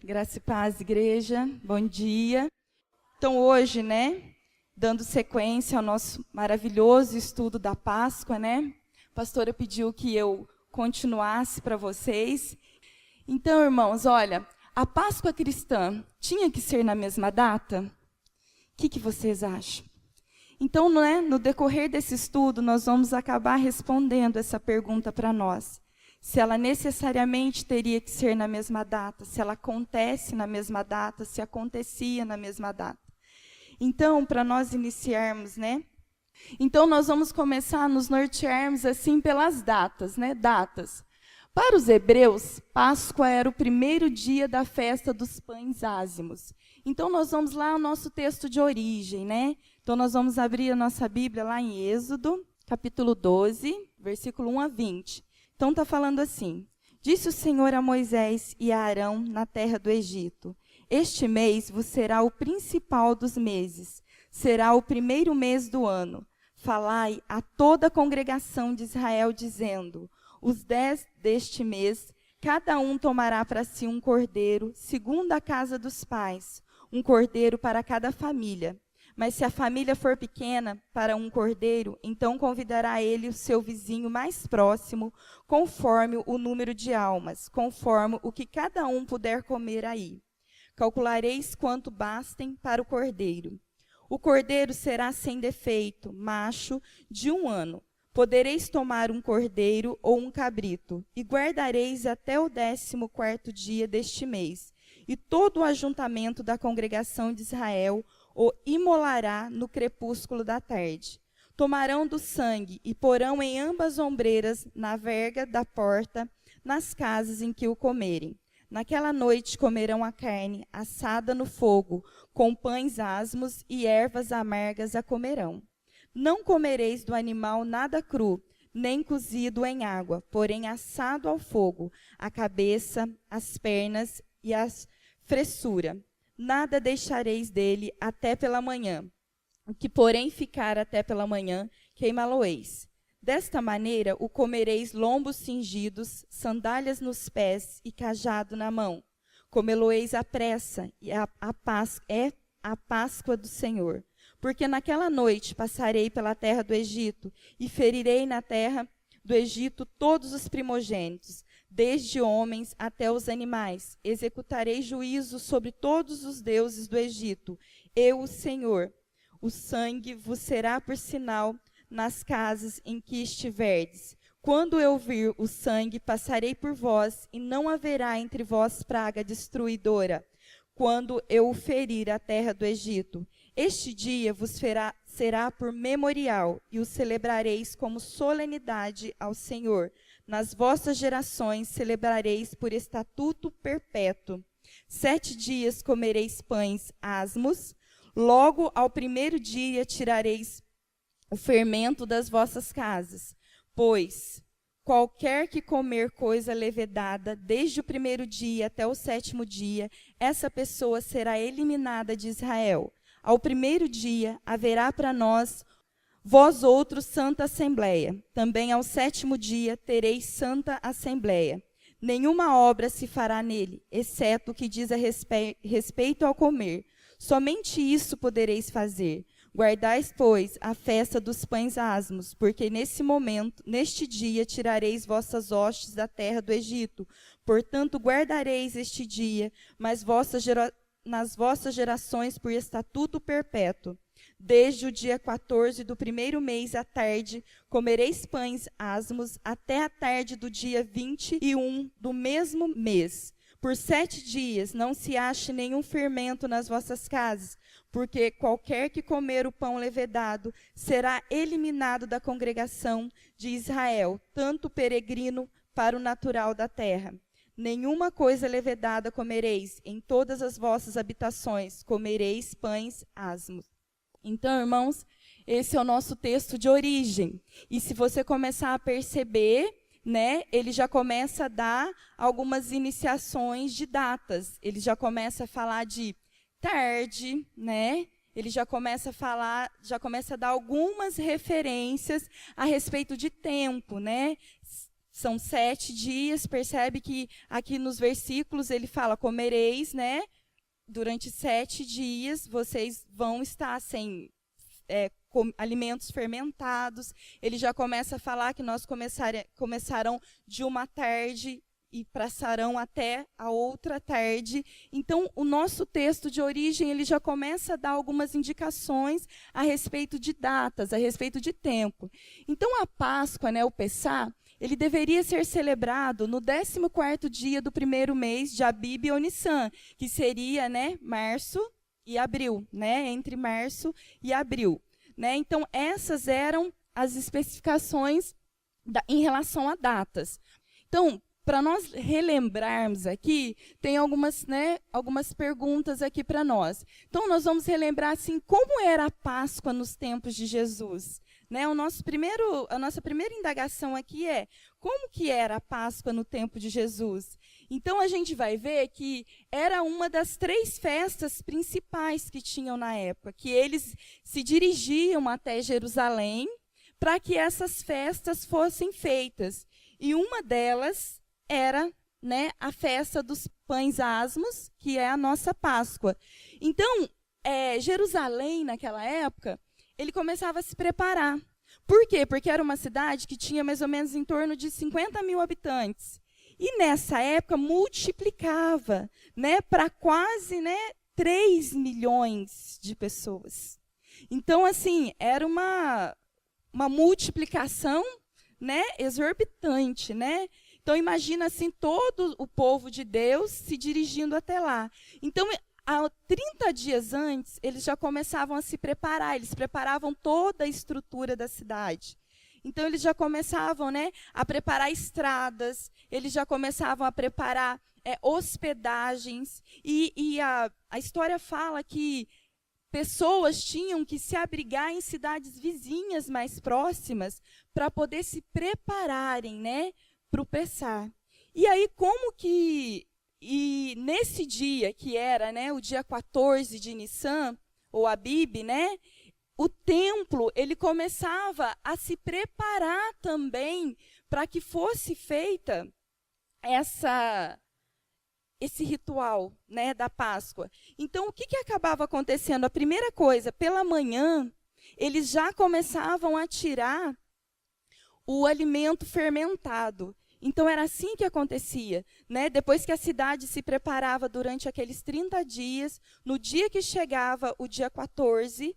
Graça e paz, igreja. Bom dia. Então, hoje, dando sequência ao nosso maravilhoso estudo da Páscoa, A pastora pediu que eu continuasse para vocês. Então, irmãos, olha, a Páscoa cristã tinha que ser na mesma data? O que vocês acham? Então, no decorrer desse estudo, nós vamos acabar respondendo essa pergunta para nós. Se ela necessariamente teria que ser na mesma data, se ela acontece na mesma data, se acontecia na mesma data. Então, para nós iniciarmos, Então, nós vamos começar a nos nortearmos assim pelas datas, Datas. Para os hebreus, Páscoa era o primeiro dia da festa dos pães ázimos. Então, nós vamos lá ao nosso texto de origem, Então, nós vamos abrir a nossa Bíblia lá em Êxodo, capítulo 12, versículo 1 a 20. Então, está falando assim: Disse o Senhor a Moisés e a Arão na terra do Egito: Este mês vos será o principal dos meses, será o primeiro mês do ano. Falai a toda a congregação de Israel, dizendo: Os 10 deste mês, cada um tomará para si um cordeiro, segundo a casa dos pais, um cordeiro para cada família. Mas se a família for pequena, para um cordeiro, então convidará ele o seu vizinho mais próximo, conforme o número de almas, conforme o que cada um puder comer aí. Calculareis quanto bastem para o cordeiro. O cordeiro será sem defeito, macho, de 1 ano. Podereis tomar um cordeiro ou um cabrito, e guardareis até o 14º dia deste mês. E todo o ajuntamento da congregação de Israel o imolará no crepúsculo da tarde. Tomarão do sangue e porão em ambas as ombreiras, na verga da porta, nas casas em que o comerem. Naquela noite comerão a carne assada no fogo, com pães asmos e ervas amargas a comerão. Não comereis do animal nada cru, nem cozido em água, porém assado ao fogo, a cabeça, as pernas e a fressura. Nada deixareis dele até pela manhã. O que, porém, ficar até pela manhã, queimá-lo-eis. Desta maneira o comereis lombos cingidos, sandálias nos pés e cajado na mão. Comê-lo-eis à pressa, e é a Páscoa do Senhor. Porque naquela noite passarei pela terra do Egito, e ferirei na terra do Egito todos os primogênitos, desde homens até os animais. Executarei juízo sobre todos os deuses do Egito. Eu, o Senhor. O sangue vos será por sinal nas casas em que estiverdes. Quando eu vir o sangue, passarei por vós, e não haverá entre vós praga destruidora, quando eu o ferir a terra do Egito. Este dia vos será por memorial, e o celebrareis como solenidade ao Senhor. Nas vossas gerações celebrareis por estatuto perpétuo. 7 dias comereis pães asmos, logo ao primeiro dia tirareis o fermento das vossas casas. Pois qualquer que comer coisa levedada, desde o primeiro dia até o 7º dia, essa pessoa será eliminada de Israel. Ao primeiro dia haverá para nós, vós outros, santa assembleia. Também ao 7º dia tereis santa assembleia. Nenhuma obra se fará nele, exceto o que diz a respeito ao comer. Somente isso podereis fazer. Guardais, pois, a festa dos pães asmos, porque neste dia, tirareis vossas hostes da terra do Egito. Portanto, guardareis este dia, mas nas vossas gerações por estatuto perpétuo. Desde o dia 14 do primeiro mês à tarde, comereis pães asmos, até a tarde do dia 21 do mesmo mês. Por 7 dias não se ache nenhum fermento nas vossas casas, porque qualquer que comer o pão levedado será eliminado da congregação de Israel, tanto peregrino para o natural da terra. Nenhuma coisa levedada comereis, em todas as vossas habitações comereis pães asmos. Então, irmãos, esse é o nosso texto de origem. E se você começar a perceber, ele já começa a dar algumas iniciações de datas. Ele já começa a falar de tarde, Ele já começa a dar algumas referências a respeito de tempo, São 7 dias, percebe que aqui nos versículos ele fala, comereis, né? Durante 7 dias vocês vão estar sem alimentos fermentados. Ele já começa a falar que nós começarão de uma tarde e passarão até a outra tarde. Então, o nosso texto de origem, ele já começa a dar algumas indicações a respeito de datas, a respeito de tempo. Então, a Páscoa, né, o Pessá, ele deveria ser celebrado no 14º dia do primeiro mês de Abib ou Nissan, que seria, né, março e abril, né, entre março e abril. Né? Então, essas eram as especificações em relação a datas. Então, para nós relembrarmos aqui, tem algumas perguntas aqui para nós. Então, nós vamos relembrar assim, como era a Páscoa nos tempos de Jesus. Né? A nossa primeira indagação aqui é, como que era a Páscoa no tempo de Jesus? Então, a gente vai ver que era uma das 3 festas principais que tinham na época, que eles se dirigiam até Jerusalém para que essas festas fossem feitas. E uma delas era, né, a festa dos pães asmos, que é a nossa Páscoa. Então, Jerusalém, naquela época, ele começava a se preparar. Por quê? Porque era uma cidade que tinha mais ou menos em torno de 50 mil habitantes. E nessa época multiplicava, né, para quase, né, 3 milhões de pessoas. Então, assim, era uma multiplicação, né, exorbitante, né? Então, imagina assim, todo o povo de Deus se dirigindo até lá. Então, há 30 dias antes, eles já começavam a se preparar, eles preparavam toda a estrutura da cidade. Então, eles já começavam, né, a preparar estradas, eles já começavam a preparar hospedagens. E a história fala que pessoas tinham que se abrigar em cidades vizinhas mais próximas para poder se prepararem, né, para o Pessá. E aí, nesse dia, que era, né, o dia 14 de Nissan, ou Abib, né, o templo, ele começava a se preparar também para que fosse feita esse ritual, né, da Páscoa. Então, o que acabava acontecendo? A primeira coisa, pela manhã, eles já começavam a tirar o alimento fermentado. Então, era assim que acontecia, né? Depois que a cidade se preparava durante aqueles 30 dias, no dia que chegava o dia 14,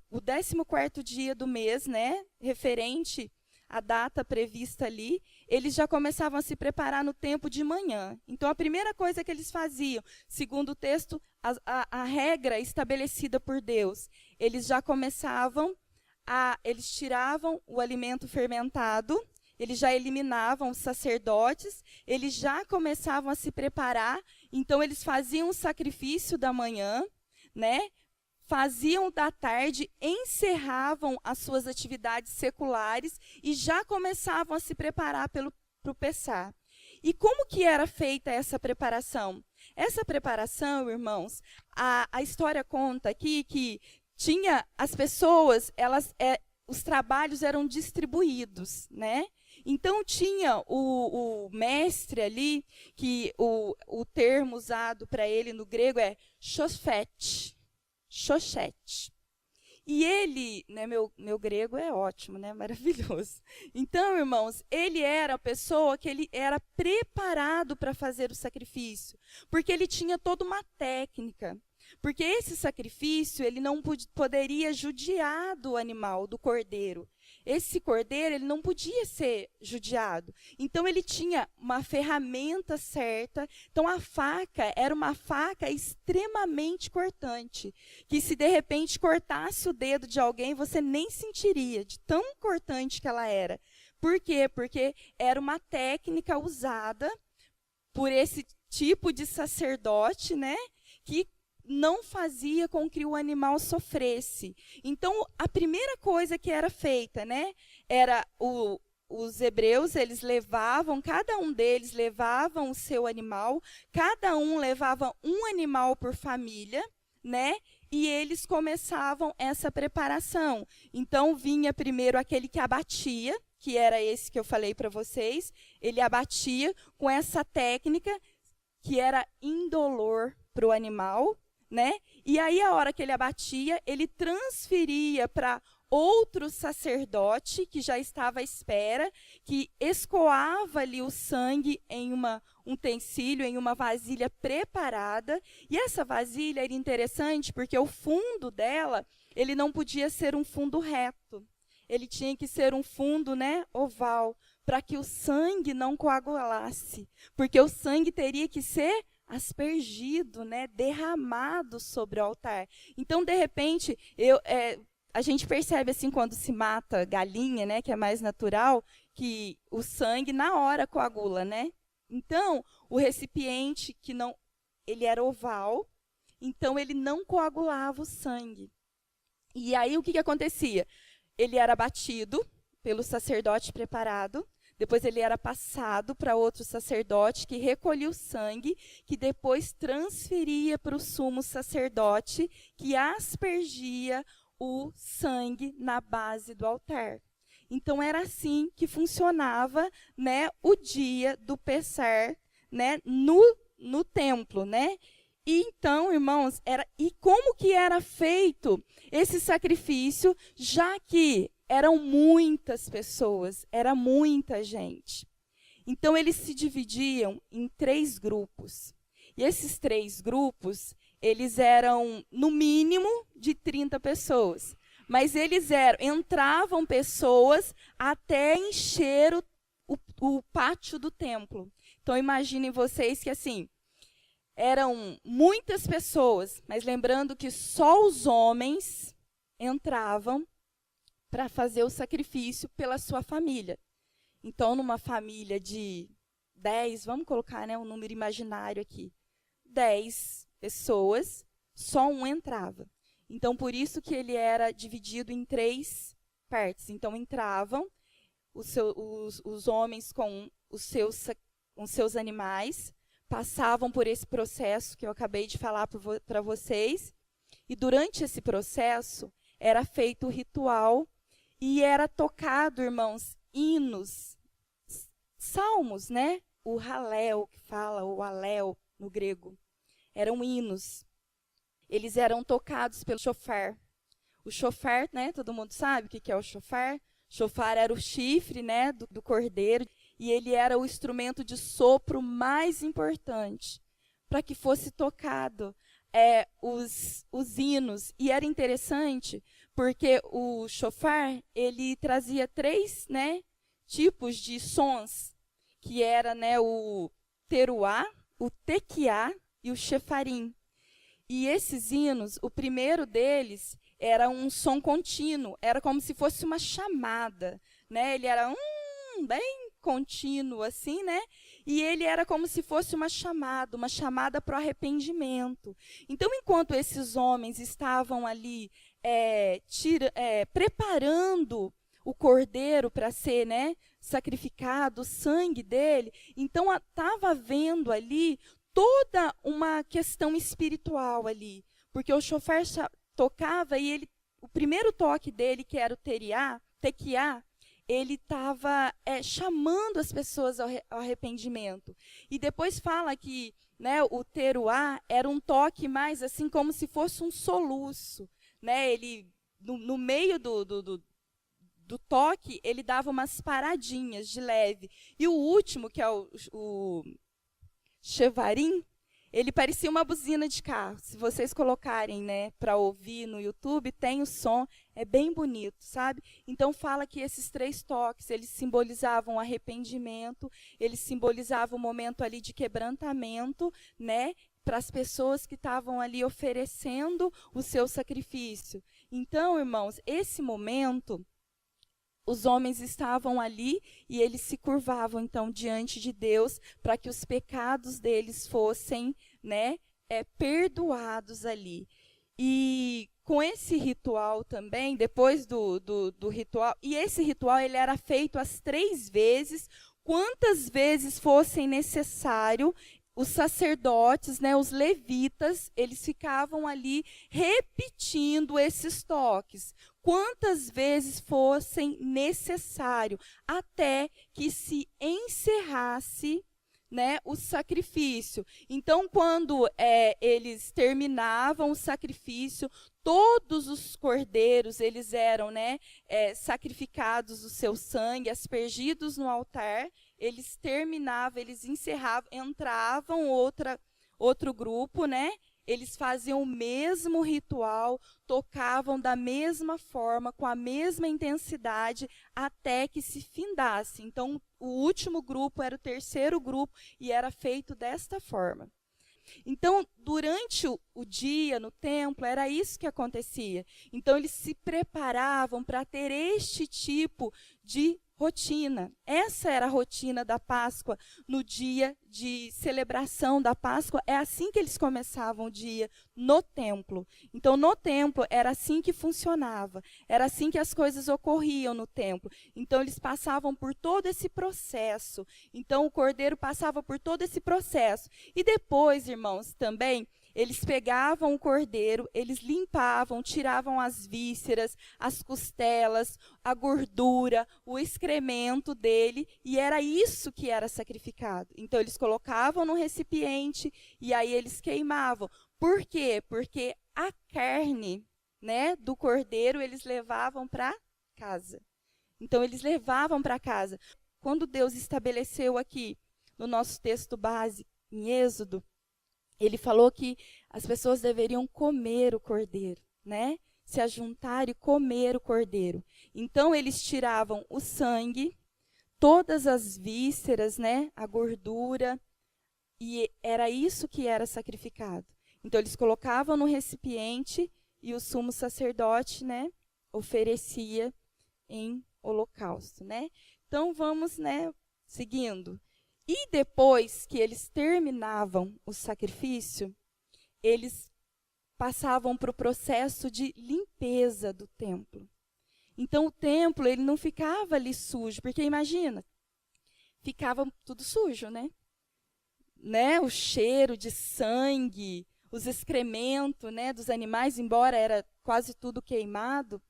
o 14º dia do mês, né, referente à data prevista ali, eles já começavam a se preparar no tempo de manhã. Então, a primeira coisa que eles faziam, segundo o texto, a regra estabelecida por Deus, eles já começavam eles tiravam o alimento fermentado, eles já eliminavam os sacerdotes, eles já começavam a se preparar, então eles faziam o sacrifício da manhã, né? Faziam da tarde, encerravam as suas atividades seculares e já começavam a se preparar para o Pessá. E como que era feita essa preparação? Essa preparação, irmãos, a história conta aqui que tinha as pessoas, os trabalhos eram distribuídos, né? Então, tinha o mestre ali, que o termo usado para ele no grego é Shoshete. E ele, né, meu grego é ótimo, né, maravilhoso. Então, irmãos, ele era a pessoa que ele era preparado para fazer o sacrifício, porque ele tinha toda uma técnica. Porque esse sacrifício, ele não poderia judiar do animal, do cordeiro. Esse cordeiro, ele não podia ser judiado. Então, ele tinha uma ferramenta certa. Então, a faca era uma faca extremamente cortante, que se de repente cortasse o dedo de alguém, você nem sentiria, de tão cortante que ela era. Por quê? Porque era uma técnica usada por esse tipo de sacerdote, né, que não fazia com que o animal sofresse. Então, a primeira coisa que era feita, né, era os hebreus, cada um deles levavam o seu animal, cada um levava um animal por família, né, e eles começavam essa preparação. Então, vinha primeiro aquele que abatia, que era esse que eu falei para vocês, ele abatia com essa técnica que era indolor para o animal, né? E aí, a hora que ele abatia, ele transferia para outro sacerdote que já estava à espera, que escoava ali o sangue em um utensílio, em uma vasilha preparada. E essa vasilha era interessante porque o fundo dela, ele não podia ser um fundo reto. Ele tinha que ser um fundo, né, oval, para que o sangue não coagulasse. Porque o sangue teria que ser aspergido, né, derramado sobre o altar. Então, de repente, a gente percebe assim quando se mata galinha, né, que é mais natural, que o sangue na hora coagula, né? Então, o recipiente ele era oval, então ele não coagulava o sangue. E aí o que acontecia? Ele era batido pelo sacerdote preparado, depois ele era passado para outro sacerdote que recolhia o sangue, que depois transferia para o sumo sacerdote, que aspergia o sangue na base do altar. Então, era assim que funcionava, né, o dia do Pessar, né, no templo, né? E então, irmãos, e como que era feito esse sacrifício, já que eram muitas pessoas, era muita gente. Então, eles se dividiam em 3 grupos. E esses 3 grupos, eles eram, no mínimo, de 30 pessoas. Mas entravam pessoas até encher o pátio do templo. Então, imaginem vocês que, assim, eram muitas pessoas, mas lembrando que só os homens entravam para fazer o sacrifício pela sua família. Então, numa família de 10, vamos colocar, né, um número imaginário aqui, 10 pessoas, só um entrava. Então, por isso que ele era dividido em 3 partes. Então, entravam os homens com os seus animais, passavam por esse processo que eu acabei de falar para vocês, e durante esse processo era feito o ritual e era tocado, irmãos, hinos, salmos, né? O Halel, que fala, o Alel no grego, eram hinos. Eles eram tocados pelo shofar. O shofar, né? Todo mundo sabe o que é o shofar? Shofar era o chifre, né, do cordeiro, e ele era o instrumento de sopro mais importante para que fosse tocado os hinos. E era interessante porque o shofar, ele trazia 3, né, tipos de sons, que era, né, o teruá, o tequiá e o shefarim. E esses hinos, o primeiro deles era um som contínuo, era como se fosse uma chamada, né? Ele era bem contínuo assim, né? E ele era como se fosse uma chamada para o arrependimento. Então, enquanto esses homens estavam ali preparando o cordeiro para ser, né, sacrificado, o sangue dele, então estava havendo ali toda uma questão espiritual ali, porque o shofar tocava e o primeiro toque dele, que era o tequiá, ele estava chamando as pessoas ao arrependimento. E depois fala que, né, o teruá era um toque mais assim como se fosse um soluço, né? Ele no meio do toque, ele dava umas paradinhas de leve. E o último, que é o shevarim, ele parecia uma buzina de carro. Se vocês colocarem, né, para ouvir no YouTube, tem o som, é bem bonito, sabe? Então fala que esses 3 toques, eles simbolizavam arrependimento, eles simbolizavam o momento ali de quebrantamento, né, para as pessoas que estavam ali oferecendo o seu sacrifício. Então, irmãos, esse momento, os homens estavam ali e eles se curvavam, então, diante de Deus para que os pecados deles fossem, né, perdoados ali. E com esse ritual também, depois do ritual, e esse ritual ele era feito as 3 vezes, quantas vezes fossem necessário os sacerdotes, né, os levitas, eles ficavam ali repetindo esses toques, quantas vezes fossem necessário, até que se encerrasse, né, o sacrifício. Então, quando eles terminavam o sacrifício, todos os cordeiros, eles eram, né, sacrificados, o seu sangue, aspergidos no altar. Eles terminavam, eles encerravam, entravam outro grupo, né? Eles faziam o mesmo ritual, tocavam da mesma forma, com a mesma intensidade, até que se findasse. Então, o último grupo era o terceiro grupo e era feito desta forma. Então, durante o dia no templo, era isso que acontecia. Então, eles se preparavam para ter este tipo de rotina. Essa era a rotina da Páscoa, no dia de celebração da Páscoa. É assim que eles começavam o dia, no templo. Então, no templo, era assim que funcionava. Era assim que as coisas ocorriam no templo. Então, eles passavam por todo esse processo. Então, o cordeiro passava por todo esse processo. E depois, irmãos, também, eles pegavam o cordeiro, eles limpavam, tiravam as vísceras, as costelas, a gordura, o excremento dele, e era isso que era sacrificado. Então, eles colocavam no recipiente e aí eles queimavam. Por quê? Porque a carne, né, do cordeiro eles levavam para casa. Então, eles levavam para casa. Quando Deus estabeleceu aqui, no nosso texto base, em Êxodo, ele falou que as pessoas deveriam comer o cordeiro, né? Se ajuntar e comer o cordeiro. Então, eles tiravam o sangue, todas as vísceras, né? A gordura, e era isso que era sacrificado. Então, eles colocavam no recipiente e o sumo sacerdote, né? Oferecia em holocausto, né? Então, vamos, né? Seguindo. E depois que eles terminavam o sacrifício, eles passavam para o processo de limpeza do templo. Então, o templo ele não ficava ali sujo, porque imagina, ficava tudo sujo, né? O cheiro de sangue, os excrementos, né, dos animais, embora era quase tudo queimado.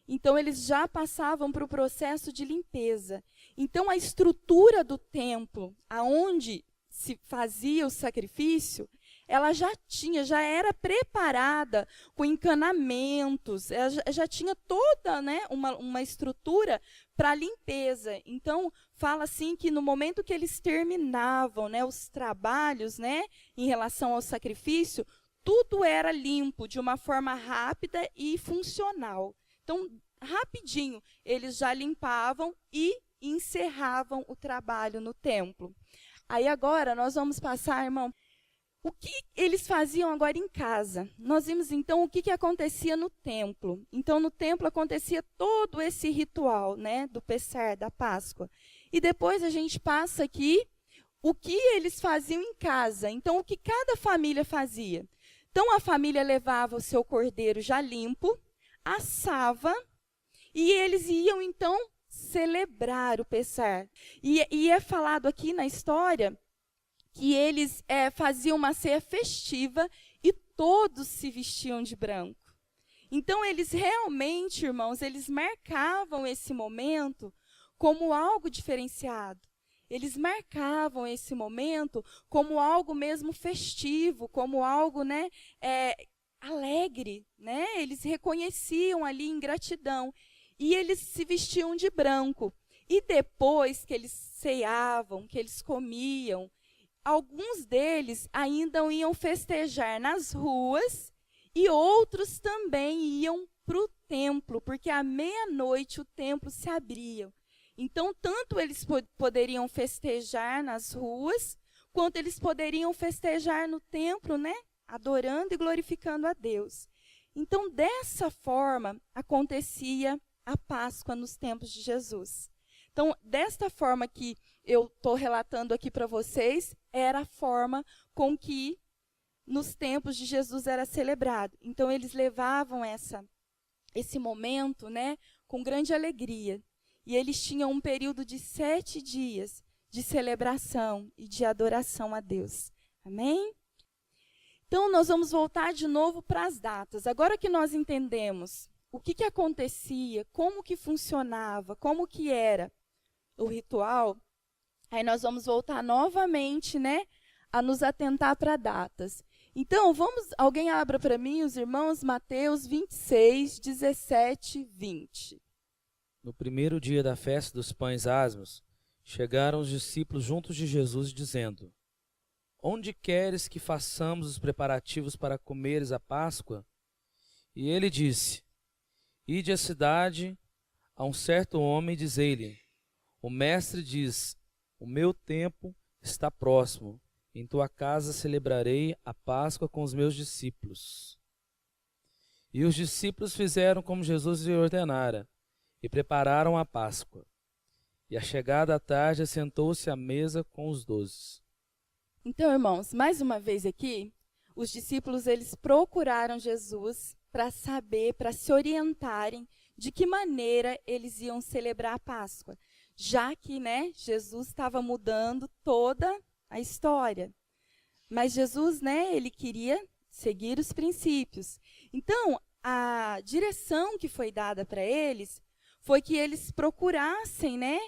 Então, eles já passavam para o processo de limpeza. Então, a estrutura do templo, aonde se fazia o sacrifício, ela já era preparada com encanamentos, ela já tinha toda, né, uma estrutura para limpeza. Então, fala assim que no momento que eles terminavam, né, os trabalhos, né, em relação ao sacrifício, tudo era limpo de uma forma rápida e funcional. Então, rapidinho, eles já limpavam e encerravam o trabalho no templo. Aí agora nós vamos passar, irmão, o que eles faziam agora em casa. Nós vimos então o que acontecia no templo. Então no templo acontecia todo esse ritual, né, do Pessar, da Páscoa. E depois a gente passa aqui o que eles faziam em casa. Então o que cada família fazia. Então a família levava o seu cordeiro já limpo, assava, e eles iam, então, celebrar o Pessar. E é falado aqui na história que eles faziam uma ceia festiva e todos se vestiam de branco. Então, eles realmente, irmãos, eles marcavam esse momento como algo diferenciado. Eles marcavam esse momento como algo mesmo festivo, como algo, né, alegre, né? Eles reconheciam ali em gratidão e eles se vestiam de branco. E depois que eles ceavam, que eles comiam, alguns deles ainda iam festejar nas ruas e outros também iam para o templo, porque à meia-noite o templo se abria. Então, tanto eles poderiam festejar nas ruas, quanto eles poderiam festejar no templo, né? Adorando e glorificando a Deus. Então, dessa forma, acontecia a Páscoa nos tempos de Jesus. Então, desta forma que eu estou relatando aqui para vocês, era a forma com que nos tempos de Jesus era celebrado. Então, eles levavam esse momento, né, com grande alegria. E eles tinham um período de 7 dias de celebração e de adoração a Deus. Amém? Então, nós vamos voltar de novo para as datas. Agora que nós entendemos o que acontecia, como que funcionava, como que era o ritual, aí nós vamos voltar novamente, né, a nos atentar para datas. Então, alguém abra para mim, os irmãos, Mateus 26, 17, 20. No primeiro dia da festa dos pães asmos, chegaram os discípulos juntos de Jesus, dizendo: Onde queres que façamos os preparativos para comeres a Páscoa? E ele disse: Ide à cidade, a um certo homem, e dizei-lhe: O mestre diz, o meu tempo está próximo. Em tua casa celebrarei a Páscoa com os meus discípulos. E os discípulos fizeram como Jesus lhe ordenara, e prepararam a Páscoa. E à chegada da tarde, assentou-se à mesa com os 12. Então, irmãos, mais uma vez aqui, os discípulos eles procuraram Jesus para saber, para se orientarem de que maneira eles iam celebrar a Páscoa, já que, né, Jesus estava mudando toda a história. Mas Jesus, né, ele queria seguir os princípios. Então, a direção que foi dada para eles foi que eles procurassem, né,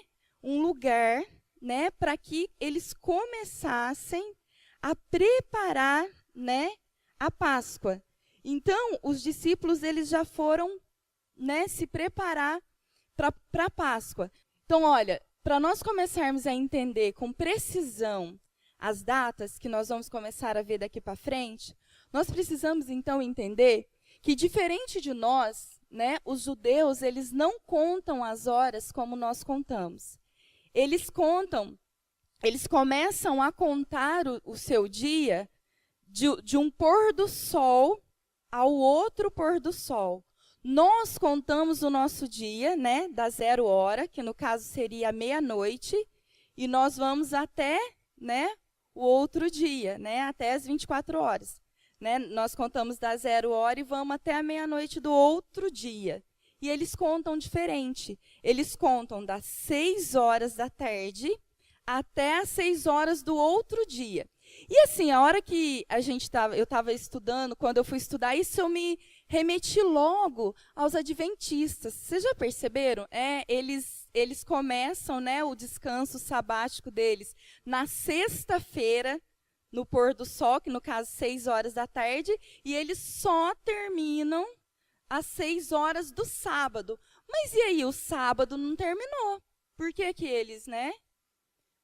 um lugar, né, para que eles começassem a preparar, né, a Páscoa. Então, os discípulos eles já foram, né, se preparar para a Páscoa. Então, olha, para nós começarmos a entender com precisão as datas que nós vamos começar a ver daqui para frente, nós precisamos então entender que, diferente de nós, né, os judeus eles não contam as horas como nós contamos. Eles começam a contar o seu dia de um pôr do sol ao outro pôr do sol. Nós contamos o nosso dia, né, da 0 hora, que no caso seria meia-noite, e nós vamos até, né, o outro dia, né, até as 24 horas. Né? Nós contamos da 0 hora e vamos até a meia-noite do outro dia. E eles contam diferente. Eles contam das 6 horas da tarde até as 6 horas do outro dia. E assim, a hora que eu estava estudando, quando eu fui estudar isso, eu me remeti logo aos adventistas. Vocês já perceberam? Eles começam, né, o descanso sabático deles na sexta-feira, no pôr do sol, que no caso 6 horas da tarde, e eles só terminam às 6 horas do sábado. Mas e aí, o sábado não terminou? Por que eles, né?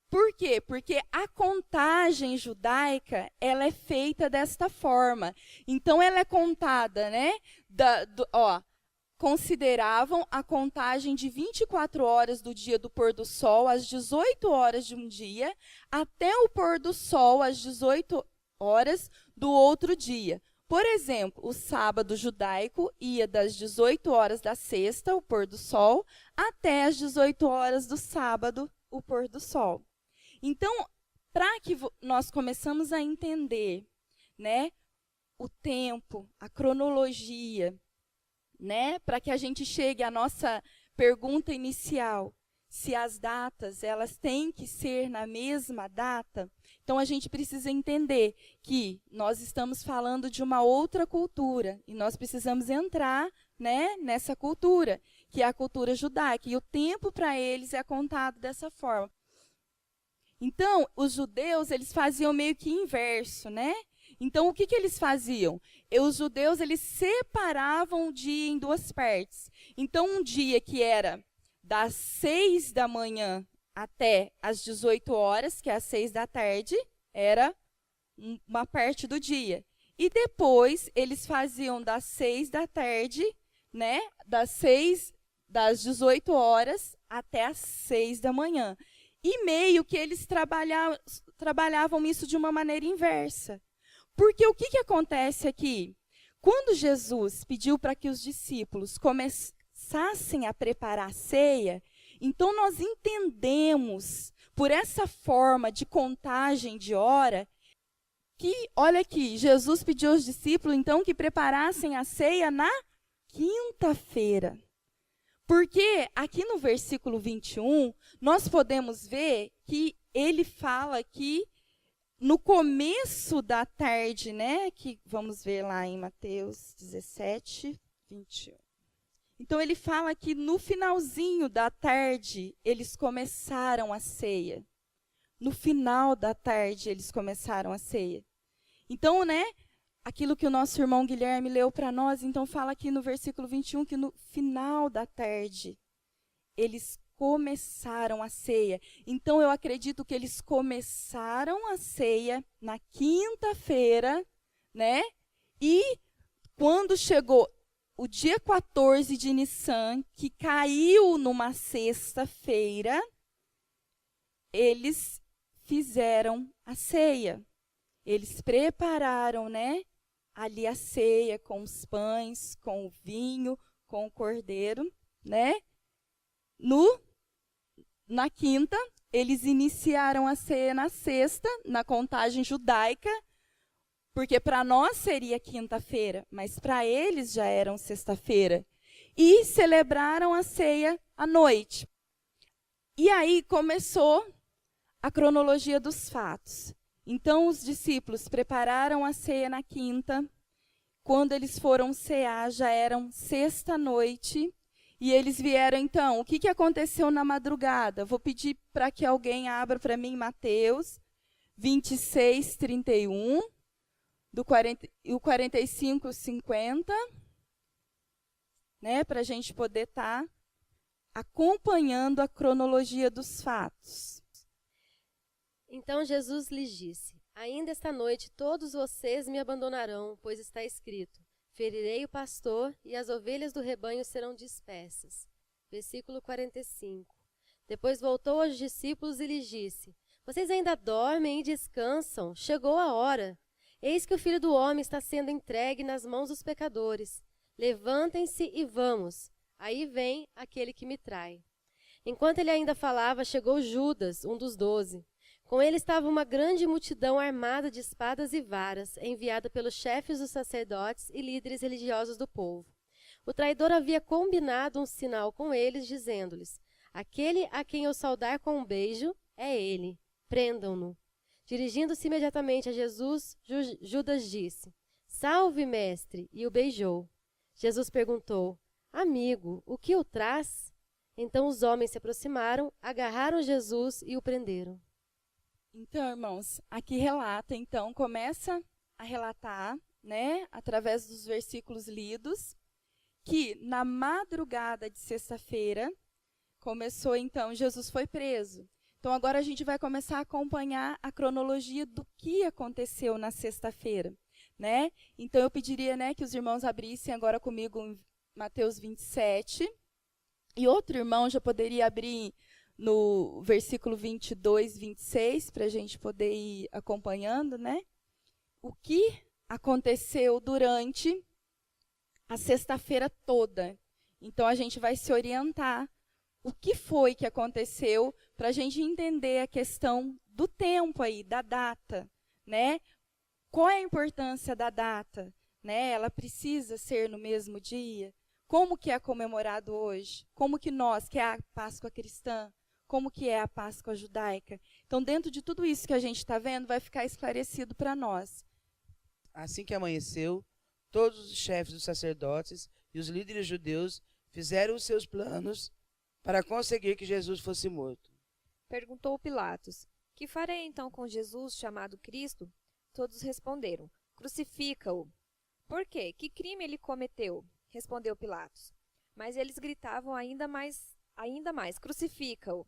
Por quê? Porque a contagem judaica, ela é feita desta forma. Então, ela é contada, né? Consideravam a contagem de 24 horas do dia do pôr do sol, às 18 horas de um dia, até o pôr do sol, às 18 horas do outro dia. Por exemplo, o sábado judaico ia das 18 horas da sexta, o pôr do sol, até as 18 horas do sábado, o pôr do sol. Então, para que nós começamos a entender, né, o tempo, a cronologia, né, para que a gente chegue à nossa pergunta inicial, se as datas elas têm que ser na mesma data, então a gente precisa entender que nós estamos falando de uma outra cultura e nós precisamos entrar, né, nessa cultura, que é a cultura judaica, e o tempo para eles é contado dessa forma. Então, os judeus, eles faziam meio que inverso, né? Então, o que eles faziam? Os judeus, eles separavam o dia em duas partes. Então, um dia que era das 6 da manhã até as 18 horas, que é às 6 da tarde, era uma parte do dia. E depois, eles faziam das 6 da tarde, né? Das 18 horas até as 6 da manhã. E meio que eles trabalhavam isso de uma maneira inversa. Porque o que acontece aqui? Quando Jesus pediu para que os discípulos começassem a preparar a ceia, então nós entendemos, por essa forma de contagem de hora, que, olha aqui, Jesus pediu aos discípulos, então, que preparassem a ceia na quinta-feira. Porque aqui no versículo 21, nós podemos ver que ele fala que no começo da tarde, né, que vamos ver lá em Mateus 17, 21. Então, ele fala que no finalzinho da tarde, eles começaram a ceia. No final da tarde, eles começaram a ceia. Então, né, aquilo que o nosso irmão Guilherme leu para nós, então fala aqui no versículo 21, que no final da tarde, eles começaram a ceia. Então, eu acredito que eles começaram a ceia na quinta-feira, né? E quando chegou o dia 14 de Nissan, que caiu numa sexta-feira, eles fizeram a ceia. Eles prepararam, né, ali a ceia com os pães, com o vinho, com o cordeiro, né? Na quinta, eles iniciaram a ceia na sexta, na contagem judaica, porque para nós seria quinta-feira, mas para eles já eram sexta-feira. E celebraram a ceia à noite. E aí começou a cronologia dos fatos. Então, os discípulos prepararam a ceia na quinta. Quando eles foram cear, já eram sexta-noite. E eles vieram, então, o que aconteceu na madrugada? Vou pedir para que alguém abra para mim Mateus 26, 31. O 45, 50, né, para a gente poder estar acompanhando a cronologia dos fatos. Então Jesus lhes disse: ainda esta noite todos vocês me abandonarão, pois está escrito: ferirei o pastor e as ovelhas do rebanho serão dispersas. Versículo 45. Depois voltou aos discípulos e lhes disse: vocês ainda dormem e descansam? Chegou a hora. Eis que o Filho do Homem está sendo entregue nas mãos dos pecadores. Levantem-se e vamos. Aí vem aquele que me trai. Enquanto ele ainda falava, chegou Judas, um dos 12. Com ele estava uma grande multidão armada de espadas e varas, enviada pelos chefes dos sacerdotes e líderes religiosos do povo. O traidor havia combinado um sinal com eles, dizendo-lhes: aquele a quem eu saudar com um beijo é ele. Prendam-no. Dirigindo-se imediatamente a Jesus, Judas disse: salve, mestre, e o beijou. Jesus perguntou: amigo, o que o traz? Então os homens se aproximaram, agarraram Jesus e o prenderam. Então, irmãos, aqui relata, então, começa a relatar, né, através dos versículos lidos, que na madrugada de sexta-feira, começou, então, Jesus foi preso. Então, agora a gente vai começar a acompanhar a cronologia do que aconteceu na sexta-feira, né? Então, eu pediria, né, que os irmãos abrissem agora comigo em Mateus 27, e outro irmão já poderia abrir no versículo 22, 26, para a gente poder ir acompanhando, né? O que aconteceu durante a sexta-feira toda. Então, a gente vai se orientar o que foi que aconteceu para a gente entender a questão do tempo aí, da data, né? Qual é a importância da data? Né? Ela precisa ser no mesmo dia? Como que é comemorado hoje? Como que nós, que é a Páscoa cristã, como que é a Páscoa judaica? Então, dentro de tudo isso que a gente está vendo, vai ficar esclarecido para nós. Assim que amanheceu, todos os chefes dos sacerdotes e os líderes judeus fizeram os seus planos para conseguir que Jesus fosse morto. Perguntou Pilatos: que farei então com Jesus, chamado Cristo? Todos responderam: crucifica-o. Por quê? Que crime ele cometeu? Respondeu Pilatos. Mas eles gritavam ainda mais, crucifica-o.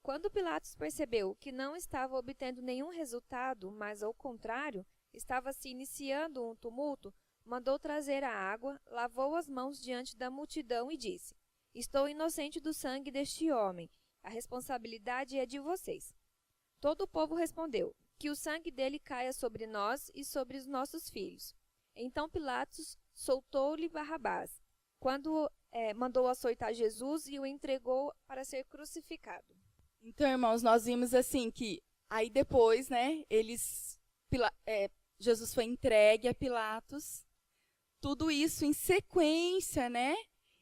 Quando Pilatos percebeu que não estava obtendo nenhum resultado, mas ao contrário, estava se iniciando um tumulto, mandou trazer a água, lavou as mãos diante da multidão e disse: estou inocente do sangue deste homem. A responsabilidade é de vocês. Todo o povo respondeu: que o sangue dele caia sobre nós e sobre os nossos filhos. Então Pilatos soltou-lhe Barrabás, quando mandou açoitar Jesus e o entregou para ser crucificado. Então, irmãos, nós vimos assim que aí depois, né, Jesus foi entregue a Pilatos, tudo isso em sequência, né?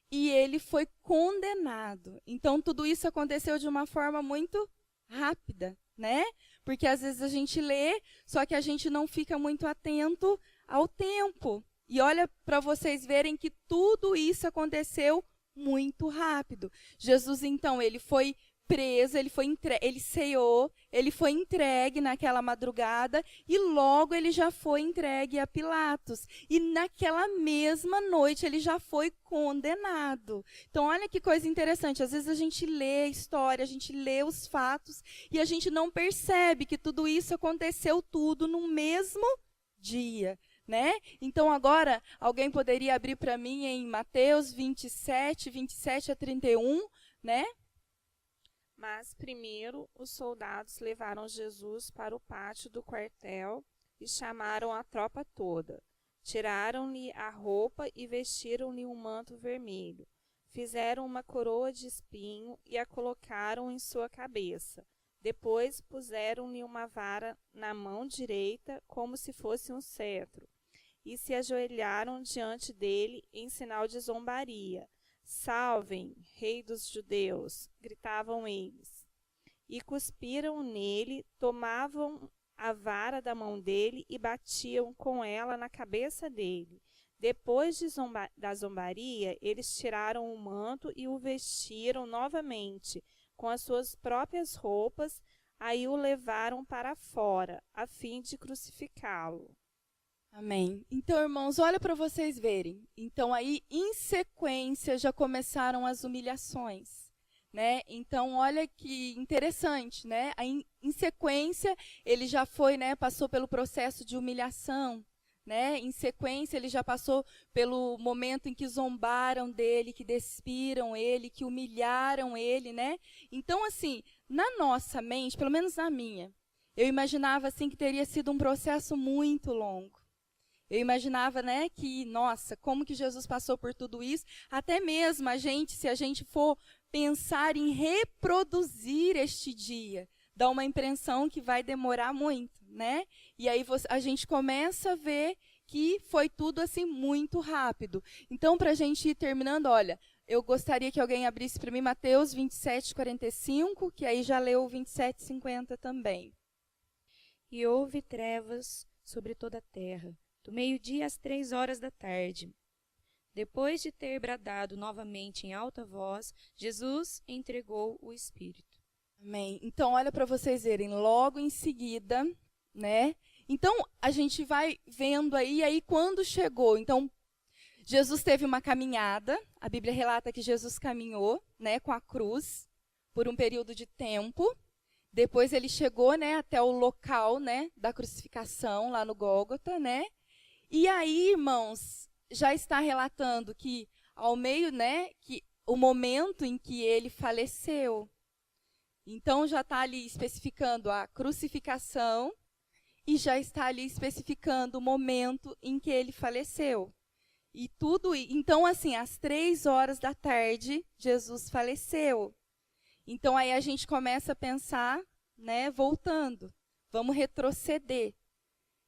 E ele foi condenado. Então, tudo isso aconteceu de uma forma muito rápida, né? Porque às vezes a gente lê, só que a gente não fica muito atento ao tempo. E olha para vocês verem que tudo isso aconteceu muito rápido. Jesus, então, ele foi preso, ele ceou, ele foi entregue naquela madrugada e logo ele já foi entregue a Pilatos. E naquela mesma noite ele já foi condenado. Então, olha que coisa interessante. Às vezes a gente lê a história, a gente lê os fatos e a gente não percebe que tudo isso aconteceu tudo no mesmo dia. Né? Então, agora, alguém poderia abrir para mim em Mateus 27, 27 a 31, né? Mas primeiro os soldados levaram Jesus para o pátio do quartel e chamaram a tropa toda. Tiraram-lhe a roupa e vestiram-lhe um manto vermelho. Fizeram uma coroa de espinho e a colocaram em sua cabeça. Depois puseram-lhe uma vara na mão direita, como se fosse um cetro, e se ajoelharam diante dele em sinal de zombaria. Salvem, Rei dos Judeus, gritavam eles. E cuspiram nele, tomavam a vara da mão dele e batiam com ela na cabeça dele. Depois da zombaria, eles tiraram o manto e o vestiram novamente com as suas próprias roupas, aí o levaram para fora, a fim de crucificá-lo. Amém. Então, irmãos, olha para vocês verem. Então, aí, em sequência, já começaram as humilhações, né? Então, olha que interessante, né? Aí, em sequência, ele já foi, né? Passou pelo processo de humilhação, né? Em sequência, ele já passou pelo momento em que zombaram dele, que despiram ele, que humilharam ele, né? Então, assim, na nossa mente, pelo menos na minha, eu imaginava assim que teria sido um processo muito longo. Eu imaginava, né, que, nossa, como que Jesus passou por tudo isso? Até mesmo se a gente for pensar em reproduzir este dia, dá uma impressão que vai demorar muito, né? E aí a gente começa a ver que foi tudo assim muito rápido. Então, para a gente ir terminando, olha, eu gostaria que alguém abrisse para mim Mateus 27, 45, que aí já leu o 27, 50 também. E houve trevas sobre toda a terra, do meio-dia às 3 horas da tarde. Depois de ter bradado novamente em alta voz, Jesus entregou o Espírito. Amém. Então, olha para vocês verem, logo em seguida, né? Então, a gente vai vendo aí quando chegou. Então, Jesus teve uma caminhada, a Bíblia relata que Jesus caminhou, né, com a cruz, por um período de tempo. Depois ele chegou, né, até o local, né, da crucificação, lá no Gólgota, né? E aí, irmãos, já está relatando que ao meio, né, que o momento em que ele faleceu. Então já está ali especificando a crucificação e já está ali especificando o momento em que ele faleceu. E tudo, então assim, às 3 horas da tarde, Jesus faleceu. Então aí a gente começa a pensar, né, voltando. Vamos retroceder.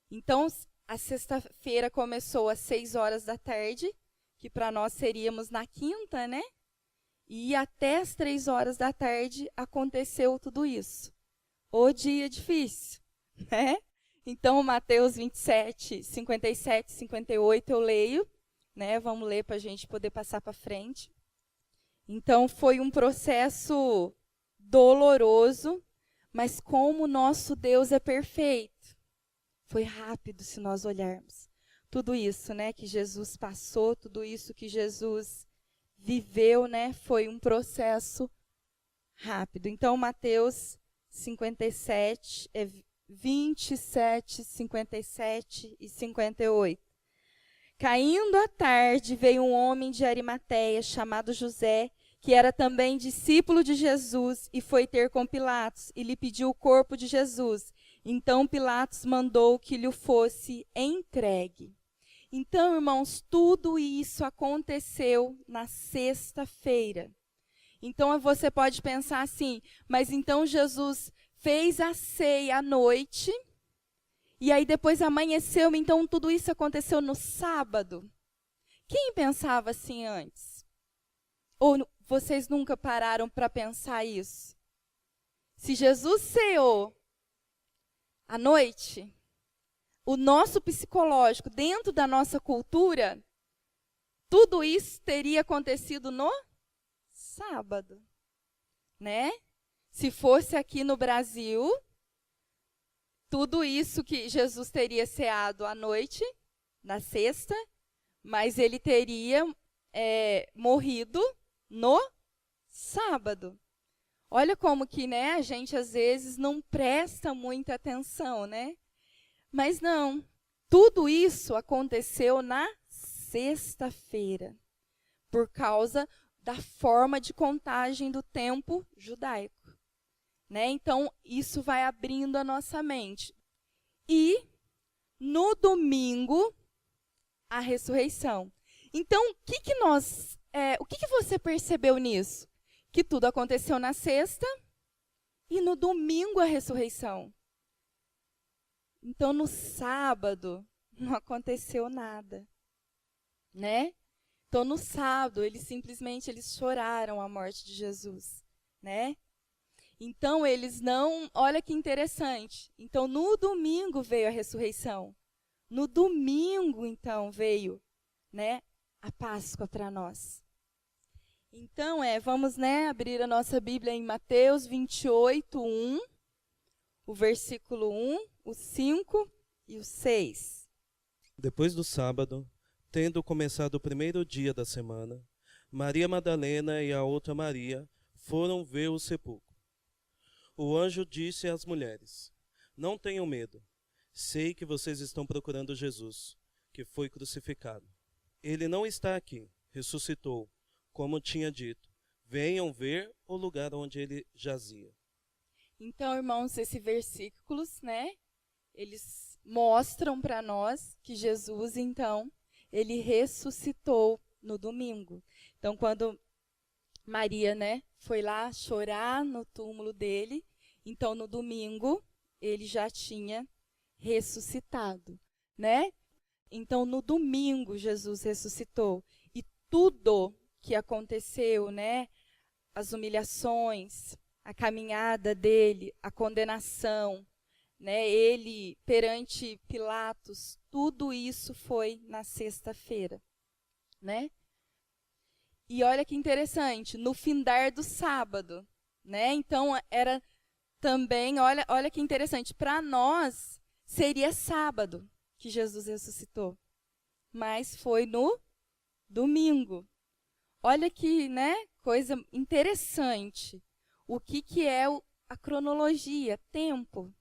Então, a sexta-feira começou às 6 horas da tarde, que para nós seríamos na quinta, né? E até às 3 horas da tarde aconteceu tudo isso. O dia difícil, né? Então, Mateus 27, 57, 58 eu leio, né? Vamos ler para a gente poder passar para frente. Então, foi um processo doloroso, mas como o nosso Deus é perfeito. Foi rápido se nós olharmos. Tudo isso, né, que Jesus passou, tudo isso que Jesus viveu, né, foi um processo rápido. Então, Mateus 57, 27, 57 e 58. Caindo a tarde, veio um homem de Arimateia, chamado José, que era também discípulo de Jesus, e foi ter com Pilatos, e lhe pediu o corpo de Jesus. Então Pilatos mandou que lhe fosse entregue. Então, irmãos, tudo isso aconteceu na sexta-feira. Então você pode pensar assim, mas então Jesus fez a ceia à noite, e aí depois amanheceu, então tudo isso aconteceu no sábado? Quem pensava assim antes? Ou vocês nunca pararam para pensar isso? Se Jesus ceou à noite, o nosso psicológico, dentro da nossa cultura, tudo isso teria acontecido no sábado, né? Se fosse aqui no Brasil, tudo isso que Jesus teria ceado à noite, na sexta, mas ele teria morrido no sábado. Olha como que, né, a gente às vezes não presta muita atenção, né? Mas não, tudo isso aconteceu na sexta-feira, por causa da forma de contagem do tempo judaico, né? Então, isso vai abrindo a nossa mente. E, no domingo, a ressurreição. Então, o que você percebeu nisso? Que tudo aconteceu na sexta e no domingo a ressurreição. Então, no sábado, não aconteceu nada, né? Então, no sábado, eles choraram a morte de Jesus, né? Então, olha que interessante. Então, no domingo veio a ressurreição. No domingo, então, veio, né, a Páscoa para nós. Então, vamos, né, abrir a nossa Bíblia em Mateus 28, 1, o versículo 1, o 5 e o 6. Depois do sábado, tendo começado o primeiro dia da semana, Maria Madalena e a outra Maria foram ver o sepulcro. O anjo disse às mulheres: Não tenham medo. Sei que vocês estão procurando Jesus, que foi crucificado. Ele não está aqui, ressuscitou, como tinha dito. Venham ver o lugar onde ele jazia. Então, irmãos, esses versículos, né, eles mostram para nós que Jesus, então, ele ressuscitou no domingo. Então, quando Maria, né, foi lá chorar no túmulo dele, então, no domingo, ele já tinha ressuscitado, né? Então, no domingo, Jesus ressuscitou. E tudo que aconteceu, né, as humilhações, a caminhada dele, a condenação, né, ele perante Pilatos, tudo isso foi na sexta-feira, né? E olha que interessante, no findar do sábado, né? Então, era também, olha que interessante, para nós seria sábado que Jesus ressuscitou, mas foi no domingo. Olha que, né, coisa interessante. O que é a cronologia, tempo.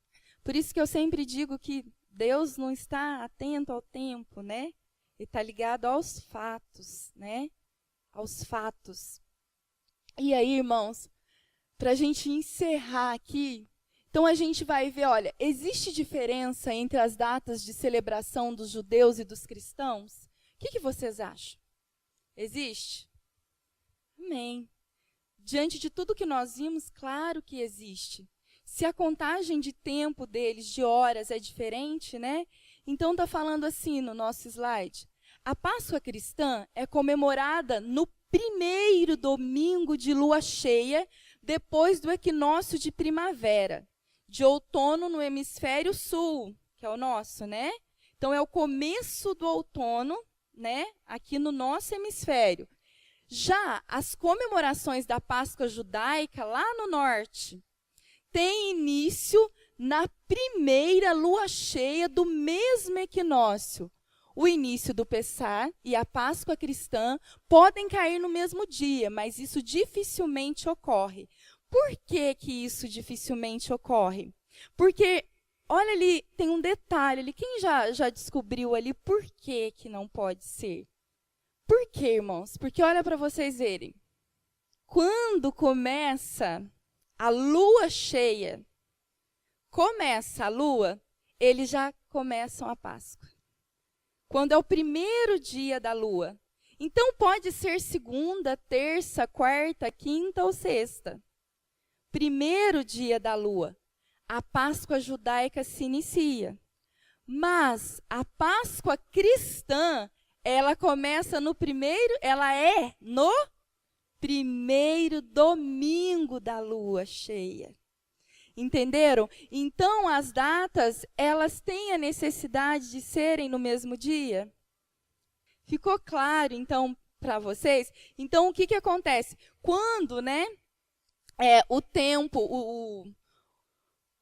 Por isso que eu sempre digo que Deus não está atento ao tempo, né? Ele está ligado aos fatos, né? Aos fatos. E aí, irmãos, para a gente encerrar aqui, então a gente vai ver, olha, existe diferença entre as datas de celebração dos judeus e dos cristãos? O que vocês acham? Existe? Amém. Diante de tudo que nós vimos, claro que existe. Se a contagem de tempo deles, de horas, é diferente, né? Então está falando assim no nosso slide. A Páscoa cristã é comemorada no primeiro domingo de lua cheia, depois do equinócio de primavera, de outono no hemisfério sul, que é o nosso, né? Então é o começo do outono, né? Aqui no nosso hemisfério. Já as comemorações da Páscoa judaica, lá no norte, têm início na primeira lua cheia do mesmo equinócio. O início do Pessah e a Páscoa cristã podem cair no mesmo dia, mas isso dificilmente ocorre. Por que isso dificilmente ocorre? Porque, olha ali, tem um detalhe ali. Quem já descobriu ali por que não pode ser? Por quê, irmãos? Porque olha para vocês verem. Quando começa a lua cheia, começa a lua, eles já começam a Páscoa. Quando é o primeiro dia da lua. Então, pode ser segunda, terça, quarta, quinta ou sexta. Primeiro dia da lua, a Páscoa judaica se inicia. Mas a Páscoa cristã, ela é no primeiro domingo da lua cheia. Entenderam? Então, as datas, elas têm a necessidade de serem no mesmo dia? Ficou claro, então, para vocês? Então, o que acontece? Quando, né, o tempo,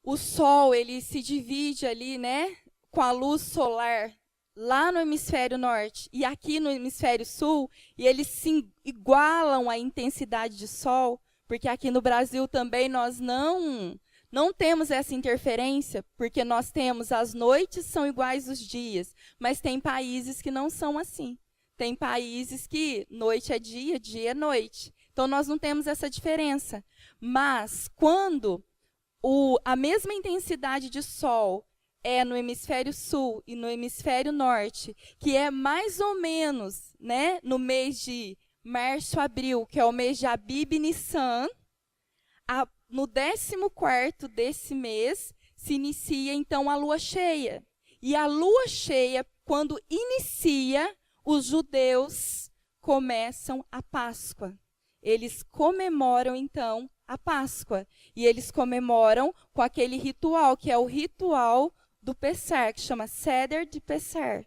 o Sol, ele se divide ali, né, com a luz solar lá no hemisfério norte e aqui no hemisfério sul, e eles se igualam a intensidade de Sol, porque aqui no Brasil também nós não temos essa interferência, porque nós temos as noites são iguais os dias, mas tem países que não são assim. Tem países que noite é dia, dia é noite. Então, nós não temos essa diferença. Mas, quando a mesma intensidade de sol é no hemisfério sul e no hemisfério norte, que é mais ou menos, né, no mês de março, abril, que é o mês de Abib e Nissan, no 14º desse mês se inicia, então, a lua cheia. E a lua cheia, quando inicia, os judeus começam a Páscoa. Eles comemoram, então, a Páscoa. E eles comemoram com aquele ritual, que é o ritual do Pessar, que chama Seder de Pessar,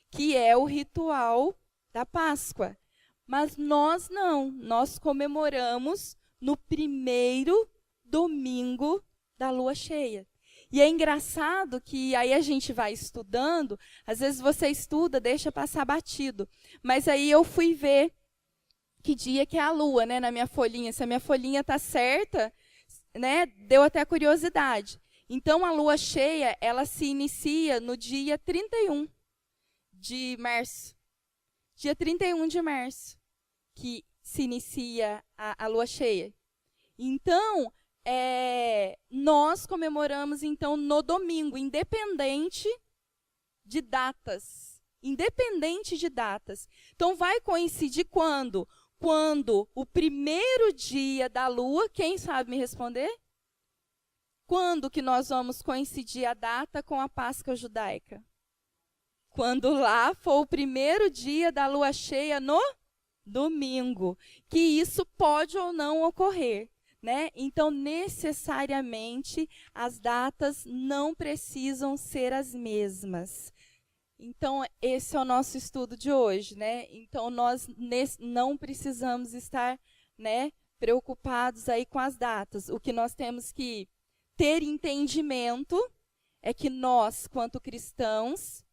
que é o ritual da Páscoa. Mas nós não, nós comemoramos no primeiro domingo da lua cheia. E é engraçado que aí a gente vai estudando, às vezes você estuda, deixa passar batido. Mas aí eu fui ver que dia que é a lua, né, na minha folhinha. Se a minha folhinha está certa, né, deu até curiosidade. Então, a lua cheia, ela se inicia no dia 31 de março. Dia 31 de março, que se inicia a lua cheia. Então, nós comemoramos, então, no domingo, independente de datas. Independente de datas. Então, vai coincidir quando? Quando o primeiro dia da lua, quem sabe me responder? Quando que nós vamos coincidir a data com a Páscoa judaica? Quando lá for o primeiro dia da lua cheia no domingo. Que isso pode ou não ocorrer, né? Então, necessariamente, as datas não precisam ser as mesmas. Então, esse é o nosso estudo de hoje, né? Então, nós não precisamos estar, né, preocupados aí com as datas. O que nós temos que ter entendimento é que nós, quanto cristãos,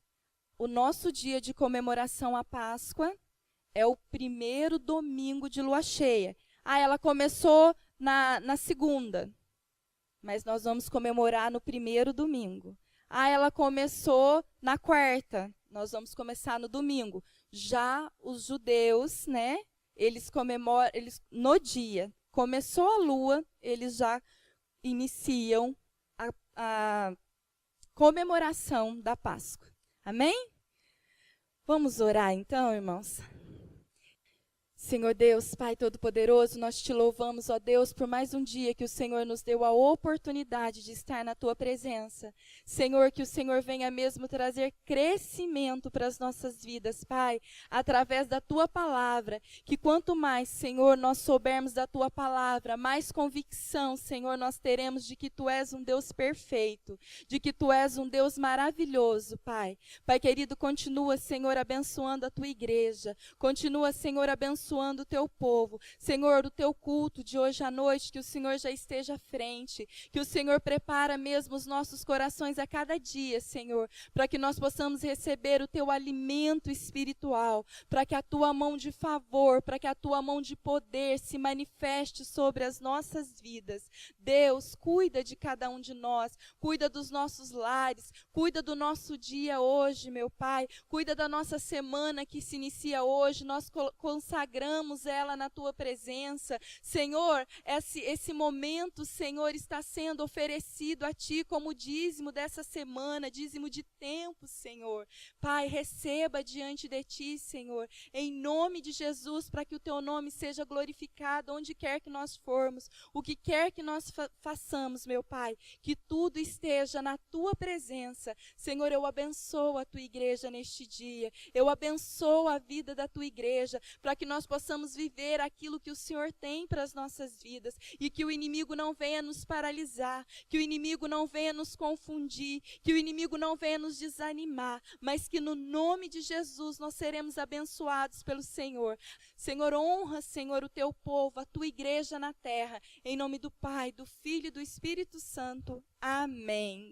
o nosso dia de comemoração à Páscoa é o primeiro domingo de lua cheia. Ela começou na segunda, mas nós vamos comemorar no primeiro domingo. Ela começou na quarta, nós vamos começar no domingo. Já os judeus, né, eles comemoram, no dia, começou a lua, eles já iniciam a comemoração da Páscoa. Amém? Vamos orar então, irmãos? Senhor Deus, Pai Todo-Poderoso, nós te louvamos, ó Deus, por mais um dia que o Senhor nos deu a oportunidade de estar na Tua presença. Senhor, que o Senhor venha mesmo trazer crescimento para as nossas vidas, Pai, através da Tua palavra, que quanto mais, Senhor, nós soubermos da Tua palavra, mais convicção, Senhor, nós teremos de que Tu és um Deus perfeito, de que Tu és um Deus maravilhoso, Pai. Pai querido, continua, Senhor, abençoando a Tua igreja, continua, Senhor, abençoando o teu povo. Senhor, o teu culto de hoje à noite, que o Senhor já esteja à frente, que o Senhor prepara mesmo os nossos corações a cada dia, Senhor, para que nós possamos receber o teu alimento espiritual, para que a tua mão de favor, para que a tua mão de poder se manifeste sobre as nossas vidas. Deus, cuida de cada um de nós, cuida dos nossos lares, cuida do nosso dia hoje, meu Pai, cuida da nossa semana que se inicia hoje, nós consagramos ela na Tua presença. Senhor, esse momento, Senhor, está sendo oferecido a Ti como dízimo dessa semana, dízimo de tempo, Senhor. Pai, receba diante de Ti, Senhor, em nome de Jesus, para que o Teu nome seja glorificado onde quer que nós formos, o que quer que nós façamos, meu Pai, que tudo esteja na Tua presença. Senhor, eu abençoo a Tua igreja neste dia, eu abençoo a vida da Tua igreja, para que nós possamos viver aquilo que o Senhor tem para as nossas vidas e que o inimigo não venha nos paralisar, que o inimigo não venha nos confundir, que o inimigo não venha nos desanimar, mas que no nome de Jesus nós seremos abençoados pelo Senhor. Senhor, honra, Senhor, o teu povo, a tua igreja na terra, em nome do Pai, do Filho e do Espírito Santo. Amém.